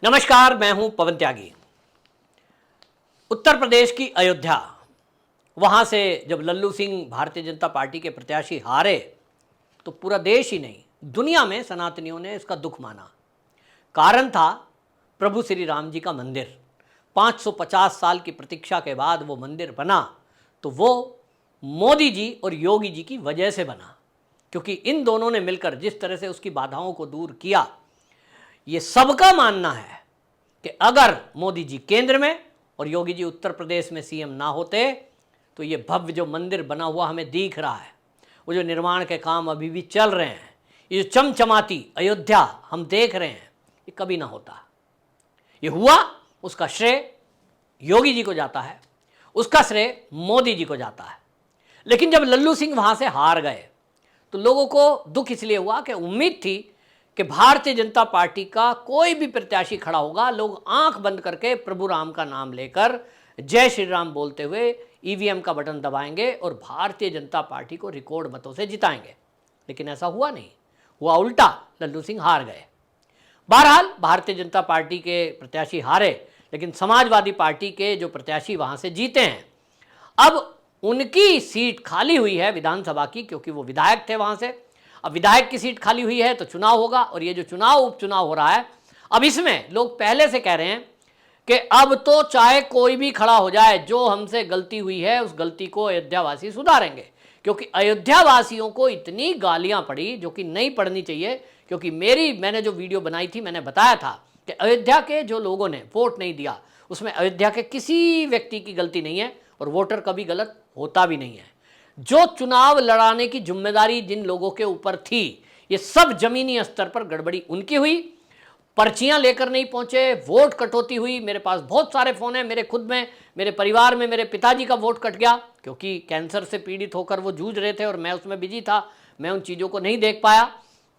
नमस्कार, मैं हूं पवन त्यागी। उत्तर प्रदेश की अयोध्या, वहां से जब लल्लू सिंह भारतीय जनता पार्टी के प्रत्याशी हारे तो पूरा देश ही नहीं, दुनिया में सनातनियों ने इसका दुख माना। कारण था प्रभु श्री राम जी का मंदिर। 550 साल की प्रतीक्षा के बाद वो मंदिर बना तो वो मोदी जी और योगी जी की वजह से बना, क्योंकि इन दोनों ने मिलकर जिस तरह से उसकी बाधाओं को दूर किया। ये सबका मानना है कि अगर मोदी जी केंद्र में और योगी जी उत्तर प्रदेश में सीएम ना होते तो ये भव्य जो मंदिर बना हुआ हमें दिख रहा है, वो जो निर्माण के काम अभी भी चल रहे हैं, ये जो चमचमाती अयोध्या हम देख रहे हैं, ये कभी ना होता। ये हुआ, उसका श्रेय योगी जी को जाता है, उसका श्रेय मोदी जी को जाता है। लेकिन जब लल्लू सिंह वहां से हार गए तो लोगों को दुख इसलिए हुआ कि उम्मीद थी कि भारतीय जनता पार्टी का कोई भी प्रत्याशी खड़ा होगा, लोग आंख बंद करके प्रभु राम का नाम लेकर जय श्री राम बोलते हुए ईवीएम का बटन दबाएंगे और भारतीय जनता पार्टी को रिकॉर्ड मतों से जिताएंगे। लेकिन ऐसा हुआ नहीं, हुआ उल्टा, लल्लू सिंह हार गए। बहरहाल भारतीय जनता पार्टी के प्रत्याशी हारे, लेकिन समाजवादी पार्टी के जो प्रत्याशी वहां से जीते हैं। अब उनकी सीट खाली हुई है विधानसभा की, क्योंकि वो विधायक थे वहां से। अब विधायक की सीट खाली हुई है तो चुनाव होगा, और ये जो चुनाव उपचुनाव हो रहा है, अब इसमें लोग पहले से कह रहे हैं कि अब तो चाहे कोई भी खड़ा हो जाए, जो हमसे गलती हुई है उस गलती को अयोध्यावासी सुधारेंगे। क्योंकि अयोध्यावासियों को इतनी गालियां पड़ी जो कि नहीं पड़नी चाहिए। क्योंकि मैंने जो वीडियो बनाई थी, मैंने बताया था कि अयोध्या के जो लोगों ने वोट नहीं दिया उसमें अयोध्या के किसी व्यक्ति की गलती नहीं है, और वोटर कभी गलत होता भी नहीं है। जो चुनाव लड़ाने की जिम्मेदारी जिन लोगों के ऊपर थी, ये सब जमीनी स्तर पर गड़बड़ी उनकी हुई। पर्चियां लेकर नहीं पहुंचे, वोट कटौती हुई। मेरे पास बहुत सारे फोन हैं, मेरे खुद में, मेरे परिवार में मेरे पिताजी का वोट कट गया, क्योंकि कैंसर से पीड़ित होकर वो जूझ रहे थे और मैं उसमें बिजी था, मैं उन चीज़ों को नहीं देख पाया।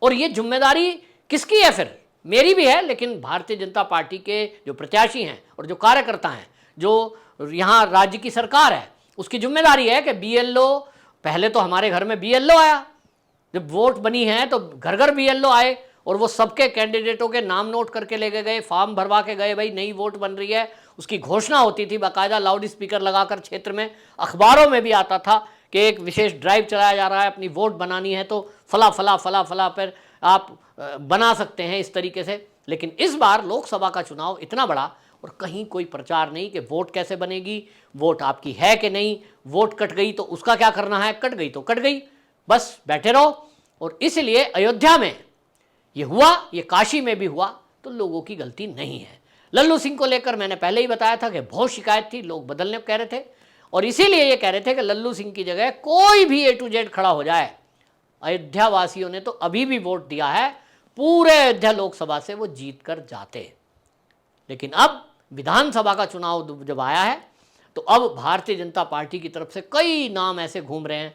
और ये जिम्मेदारी किसकी है फिर? मेरी भी है, लेकिन भारतीय जनता पार्टी के जो प्रत्याशी हैं और जो कार्यकर्ता हैं, जो यहाँ राज्य की सरकार है, उसकी जिम्मेदारी है कि बीएलओ, पहले तो हमारे घर में बीएलओ आया, जब वोट बनी है तो घर घर बीएलओ आए और वो सबके कैंडिडेटों के नाम नोट करके लेके गए, फॉर्म भरवा के गए, भाई नई वोट बन रही है। उसकी घोषणा होती थी बाकायदा, लाउड स्पीकर लगाकर क्षेत्र में, अखबारों में भी आता था कि एक विशेष ड्राइव चलाया जा रहा है, अपनी वोट बनानी है तो फला फला फला फला पर आप बना सकते हैं, इस तरीके से। लेकिन इस बार लोकसभा का चुनाव इतना बड़ा और कहीं कोई प्रचार नहीं कि वोट कैसे बनेगी, वोट आपकी है कि नहीं, वोट कट गई तो उसका क्या करना है, कट गई तो कट गई, बस बैठे रहो। और इसलिए अयोध्या में ये हुआ, ये काशी में भी हुआ, तो लोगों की गलती नहीं है। लल्लू सिंह को लेकर मैंने पहले ही बताया था कि बहुत शिकायत थी, लोग बदलने को कह रहे थे, और इसीलिए ये कह रहे थे कि लल्लू सिंह की जगह कोई भी A to Z खड़ा हो जाए। अयोध्या वासियों ने तो अभी भी वोट दिया है, पूरे अयोध्या लोकसभा से वो जीत कर जाते। लेकिन अब विधानसभा का चुनाव जब आया है तो अब भारतीय जनता पार्टी की तरफ से कई नाम ऐसे घूम रहे हैं,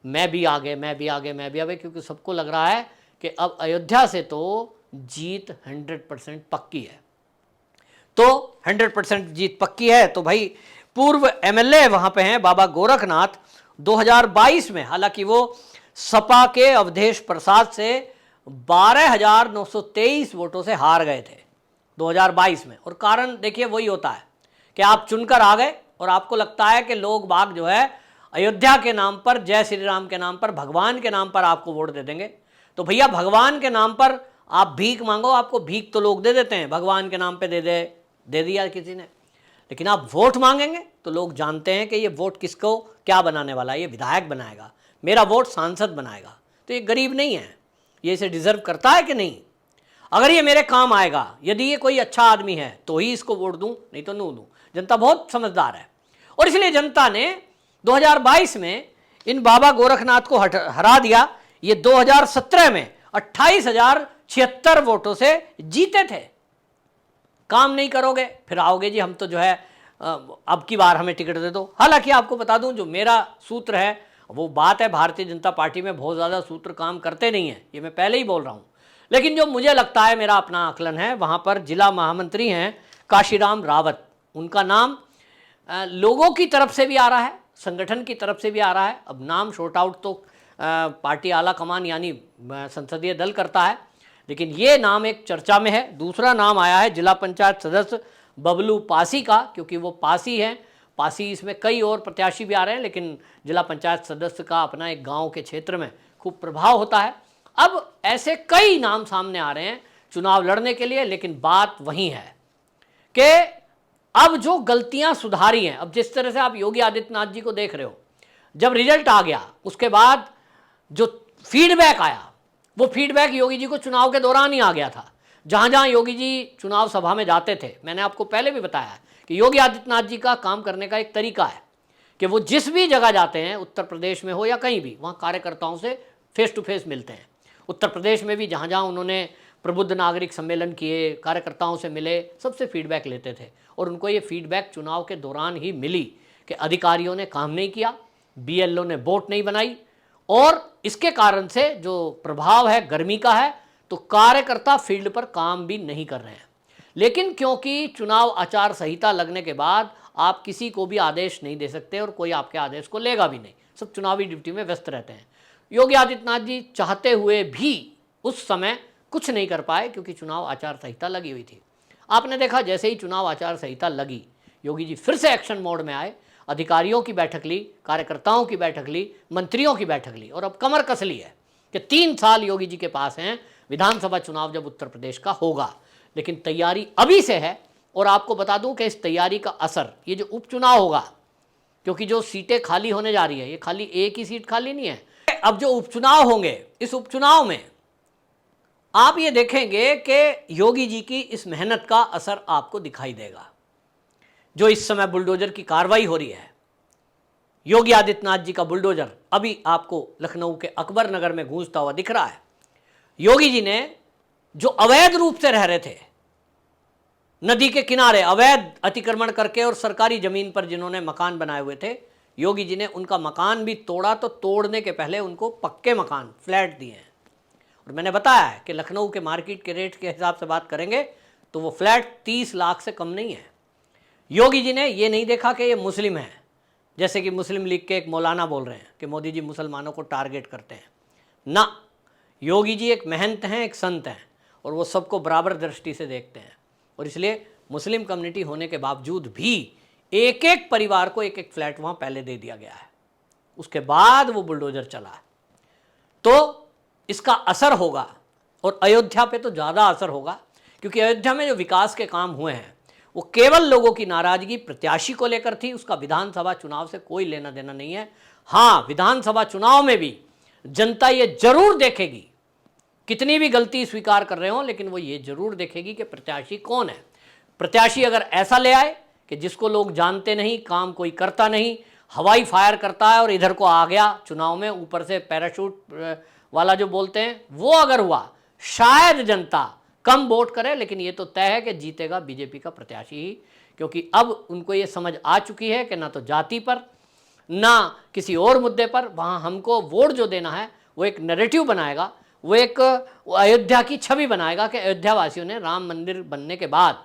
मैं भी आगे, मैं भी आगे, मैं भी आगे, क्योंकि सबको लग रहा है कि अब अयोध्या से तो जीत 100% पक्की है। तो 100% जीत पक्की है तो भाई पूर्व एमएलए वहां पे हैं बाबा गोरखनाथ। 2022 में हालांकि वो सपा के अवधेश प्रसाद से 12,923 वोटों से हार गए थे 2022 में। और कारण देखिए वही होता है कि आप चुनकर आ गए और आपको लगता है कि लोग बाग जो है अयोध्या के नाम पर, जय श्री राम के नाम पर, भगवान के नाम पर आपको वोट दे देंगे। तो भैया भगवान के नाम पर आप भीख मांगो, आपको भीख तो लोग दे देते हैं, भगवान के नाम पे दे दिया किसी ने। लेकिन आप वोट मांगेंगे तो लोग जानते हैं कि ये वोट किसको क्या बनाने वाला है, ये विधायक बनाएगा, मेरा वोट सांसद बनाएगा। तो ये गरीब नहीं है, ये इसे डिजर्व करता है कि नहीं। अगर ये मेरे काम आएगा, यदि ये कोई अच्छा आदमी है तो ही इसको वोट दूं, नहीं तो नहीं दूं। जनता बहुत समझदार है और इसलिए जनता ने 2022 में इन बाबा गोरखनाथ को हरा दिया। ये 2017 में 28,076 वोटों से जीते थे। काम नहीं करोगे फिर आओगे जी हम तो जो है अब की बार हमें टिकट दे दो। हालांकि आपको बता दूं, जो मेरा सूत्र है वो बात है, भारतीय जनता पार्टी में बहुत ज़्यादा सूत्र काम करते नहीं हैं, ये मैं पहले ही बोल रहा हूँ। लेकिन जो मुझे लगता है, मेरा अपना आकलन है, वहाँ पर जिला महामंत्री हैं काशीराम रावत, उनका नाम लोगों की तरफ से भी आ रहा है, संगठन की तरफ से भी आ रहा है। अब नाम शॉर्ट आउट तो पार्टी आला कमान यानी संसदीय दल करता है, लेकिन ये नाम एक चर्चा में है। दूसरा नाम आया है जिला पंचायत सदस्य बबलू पासी का, क्योंकि वो पासी हैं। पासी, इसमें कई और प्रत्याशी भी आ रहे हैं, लेकिन जिला पंचायत सदस्य का अपना एक गांव के क्षेत्र में खूब प्रभाव होता है। अब ऐसे कई नाम सामने आ रहे हैं चुनाव लड़ने के लिए, लेकिन बात वही है कि अब जो गलतियां सुधारी हैं, अब जिस तरह से आप योगी आदित्यनाथ जी को देख रहे हो, जब रिजल्ट आ गया उसके बाद जो फीडबैक आया, वो फीडबैक योगी जी को चुनाव के दौरान ही आ गया था। जहां जहां योगी जी चुनाव सभा में जाते थे, मैंने आपको पहले भी बताया है कि योगी आदित्यनाथ जी का काम करने का एक तरीका है कि वो जिस भी जगह जाते हैं, उत्तर प्रदेश में हो या कहीं भी, वहाँ कार्यकर्ताओं से फेस टू फेस मिलते हैं। उत्तर प्रदेश में भी जहाँ जहाँ उन्होंने प्रबुद्ध नागरिक सम्मेलन किए, कार्यकर्ताओं से मिले, सबसे फीडबैक लेते थे। और उनको ये फीडबैक चुनाव के दौरान ही मिली कि अधिकारियों ने काम नहीं किया, बीएलओ ने वोट नहीं बनाई, और इसके कारण से जो प्रभाव है गर्मी का है, तो कार्यकर्ता फील्ड पर काम भी नहीं कर रहे हैं। लेकिन क्योंकि चुनाव आचार संहिता लगने के बाद आप किसी को भी आदेश नहीं दे सकते और कोई आपके आदेश को लेगा भी नहीं, सब चुनावी ड्यूटी में व्यस्त रहते हैं। योगी आदित्यनाथ जी चाहते हुए भी उस समय कुछ नहीं कर पाए, क्योंकि चुनाव आचार संहिता लगी हुई थी। आपने देखा जैसे ही चुनाव आचार संहिता लगी, योगी जी फिर से एक्शन मोड में आए, अधिकारियों की बैठक ली, कार्यकर्ताओं की बैठक ली, मंत्रियों की बैठक ली, और अब कमर कस ली है कि 3 साल योगी जी के पास हैं, विधानसभा चुनाव जब उत्तर प्रदेश का होगा। लेकिन तैयारी अभी से है, और आपको बता दूं कि इस तैयारी का असर, ये जो उपचुनाव होगा, क्योंकि जो सीटें खाली होने जा रही है, ये खाली एक ही सीट खाली नहीं है। अब जो उपचुनाव होंगे, इस उपचुनाव में आप ये देखेंगे कि योगी जी की इस मेहनत का असर आपको दिखाई देगा। जो इस समय बुलडोजर की कार्रवाई हो रही है, योगी आदित्यनाथ जी का बुलडोजर अभी आपको लखनऊ के अकबर नगर में गूंजता हुआ दिख रहा है। योगी जी ने जो अवैध रूप से रह रहे थे, नदी के किनारे अवैध अतिक्रमण करके और सरकारी जमीन पर जिन्होंने मकान बनाए हुए थे, योगी जी ने उनका मकान भी तोड़ा, तो तोड़ने के पहले उनको पक्के मकान, फ्लैट दिए हैं। और मैंने बताया है कि लखनऊ के मार्केट के रेट के हिसाब से बात करेंगे तो वो फ्लैट 30 लाख से कम नहीं है। योगी जी ने ये नहीं देखा कि ये मुस्लिम है, जैसे कि मुस्लिम लीग के एक मौलाना बोल रहे हैं कि मोदी जी मुसलमानों को टारगेट करते हैं। ना, योगी जी एक महंत हैं, एक संत हैं, और वो सबको बराबर दृष्टि से देखते हैं। और इसलिए मुस्लिम कम्युनिटी होने के बावजूद भी एक एक परिवार को एक एक फ्लैट वहाँ पहले दे दिया गया है। उसके बाद वो बुलडोजर चला है। तो इसका असर होगा, और अयोध्या पे तो ज़्यादा असर होगा, क्योंकि अयोध्या में जो विकास के काम हुए हैं वो केवल लोगों की नाराज़गी प्रत्याशी को लेकर थी, उसका विधानसभा चुनाव से कोई लेना देना नहीं है। हाँ, विधानसभा चुनाव में भी जनता ये जरूर देखेगी, कितनी भी गलती स्वीकार कर रहे हो, लेकिन वो ये जरूर देखेगी कि प्रत्याशी कौन है। प्रत्याशी अगर ऐसा ले आए कि जिसको लोग जानते नहीं, काम कोई करता नहीं, हवाई फायर करता है और इधर को आ गया चुनाव में, ऊपर से पैराशूट वाला जो बोलते हैं, वो अगर हुआ, शायद जनता कम वोट करे, लेकिन ये तो तय है कि जीतेगा बीजेपी का प्रत्याशी ही। क्योंकि अब उनको ये समझ आ चुकी है कि ना तो जाति पर, ना किसी और मुद्दे पर वहाँ हमको वोट जो देना है वो एक नैरेटिव बनाएगा, वो एक अयोध्या की छवि बनाएगा कि अयोध्या वासियों ने राम मंदिर बनने के बाद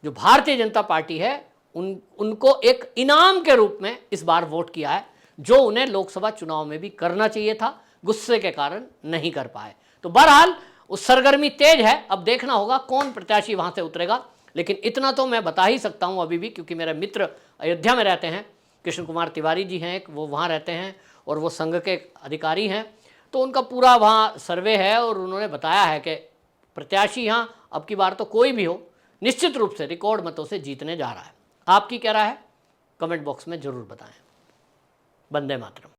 जो भारतीय जनता पार्टी है उनको एक इनाम के रूप में इस बार वोट किया है, जो उन्हें लोकसभा चुनाव में भी करना चाहिए था, गुस्से के कारण नहीं कर पाए। तो बहरहाल उस सरगर्मी तेज है, अब देखना होगा कौन प्रत्याशी वहां से उतरेगा। लेकिन इतना तो मैं बता ही सकता हूं अभी भी, क्योंकि मेरे मित्र अयोध्या में रहते हैं, कृष्ण कुमार तिवारी जी हैं, वो वहाँ रहते हैं और वो संघ के अधिकारी हैं, तो उनका पूरा वहाँ सर्वे है और उन्होंने बताया है कि प्रत्याशी यहाँ अब की बार तो कोई भी हो, निश्चित रूप से रिकॉर्ड मतों से जीतने जा रहा है। आपकी क्या राय है? कमेंट बॉक्स में जरूर बताएं। वंदे मातरम।